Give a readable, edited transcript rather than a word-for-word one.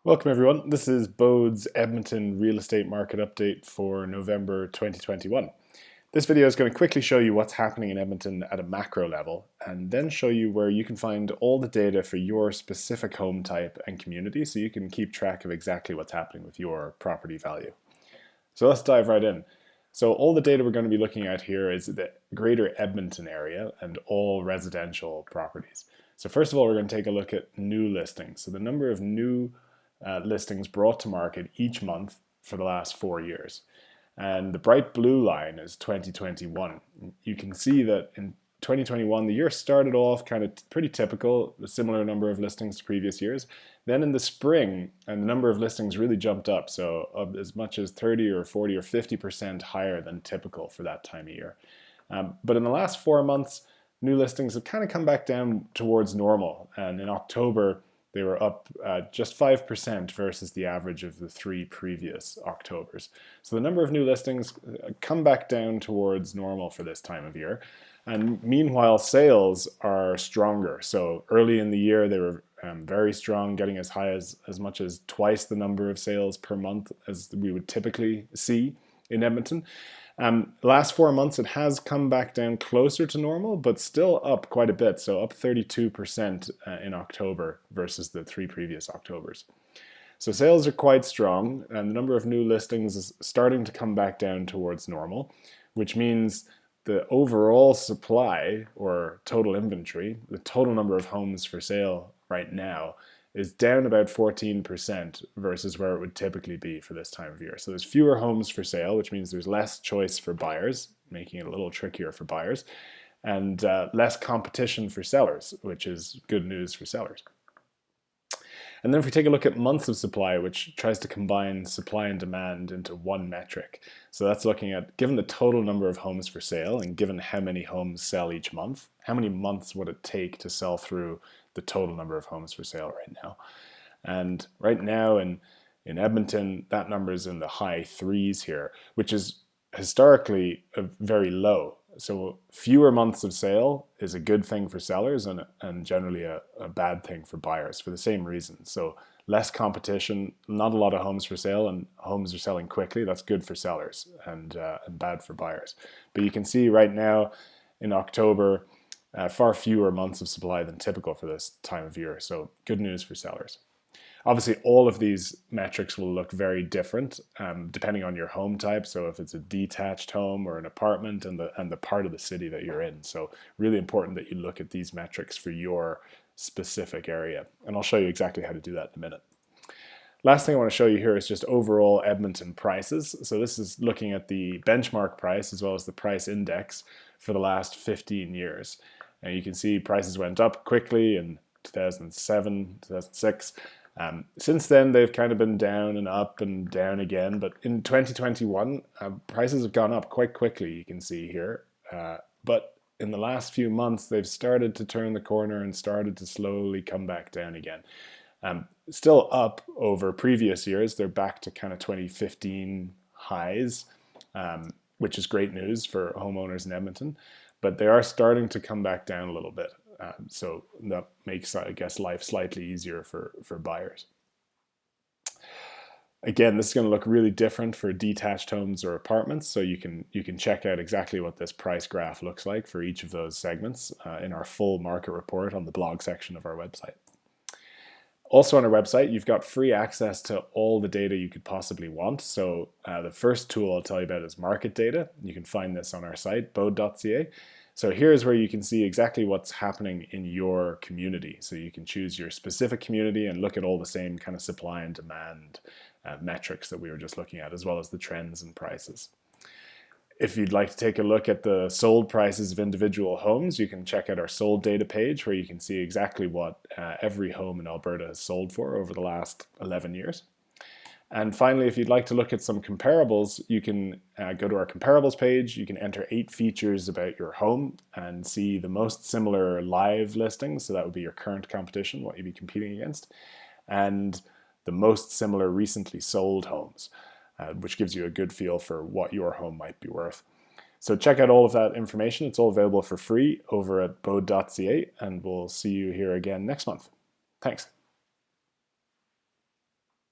Welcome everyone. This is Bōde's Edmonton real estate market update for November 2021. This video is going to quickly show you what's happening in Edmonton at a macro level and then show you where you can find all the data for your specific home type and community so you can keep track of exactly what's happening with your property value. So let's dive right in. So all the data we're going to be looking at here is the greater Edmonton area and all residential properties. So first of all, we're going to take a look at new listings. So the number of new listings brought to market each month for the last 4 years. And the bright blue line is 2021. You can see that in 2021, the year started off kind of pretty typical, a similar number of listings to previous years. Then in the spring, and the number of listings really jumped up, so as much as 30 or 40 or 50% higher than typical for that time of year. But in the last 4 months, new listings have kind of come back down towards normal. And in October, they were up just 5% versus the average of the 3 previous Octobers. So the number of new listings come back down towards normal for this time of year. And meanwhile, sales are stronger. So early in the year, they were very strong, getting as high as much as twice the number of sales per month as we would typically see in Edmonton. Last 4 months, it has come back down closer to normal, but still up quite a bit. So up 32% in October versus the 3 previous Octobers. So sales are quite strong, and the number of new listings is starting to come back down towards normal, which means the overall supply or total inventory, the total number of homes for sale right now, is down about 14% versus where it would typically be for this time of year. So there's fewer homes for sale, which means there's less choice for buyers, making it a little trickier for buyers, and less competition for sellers, which is good news for sellers. And then if we take a look at months of supply, which tries to combine supply and demand into one metric. So that's looking at, given the total number of homes for sale and given how many homes sell each month, how many months would it take to sell through the total number of homes for sale right now? And right now in Edmonton, that number is in the high 3s here, which is historically very low. So fewer months of sale is a good thing for sellers and generally a bad thing for buyers for the same reason. So less competition, not a lot of homes for sale, and homes are selling quickly. That's good for sellers and bad for buyers. But you can see right now in October, far fewer months of supply than typical for this time of year. So good news for sellers. Obviously, all of these metrics will look very different depending on your home type. So if it's a detached home or an apartment and the part of the city that you're in. So really important that you look at these metrics for your specific area. And I'll show you exactly how to do that in a minute. Last thing I want to show you here is just overall Edmonton prices. So this is looking at the benchmark price as well as the price index for the last 15 years. And you can see prices went up quickly in 2007, 2006. Since then, they've kind of been down and up and down again. But in 2021, prices have gone up quite quickly, you can see here. But in the last few months, they've started to turn the corner and started to slowly come back down again. Still up over previous years. They're back to kind of 2015 highs, which is great news for homeowners in Edmonton. But they are starting to come back down a little bit. So that makes, I guess, life slightly easier for buyers. Again, this is going to look really different for detached homes or apartments, so you can check out exactly what this price graph looks like for each of those segments in our full market report on the blog section of our website. Also on our website, you've got free access to all the data you could possibly want. So the first tool I'll tell you about is market data. You can find this on our site, bode.ca. So here's where you can see exactly what's happening in your community. So you can choose your specific community and look at all the same kind of supply and demand metrics that we were just looking at, as well as the trends and prices. If you'd like to take a look at the sold prices of individual homes, you can check out our sold data page where you can see exactly what every home in Alberta has sold for over the last 11 years. And finally, if you'd like to look at some comparables, you can go to our comparables page. You can enter 8 features about your home and see the most similar live listings. So that would be your current competition, what you'd be competing against, and the most similar recently sold homes, which gives you a good feel for what your home might be worth. So check out all of that information. It's all available for free over at bode.ca, and we'll see you here again next month. Thanks.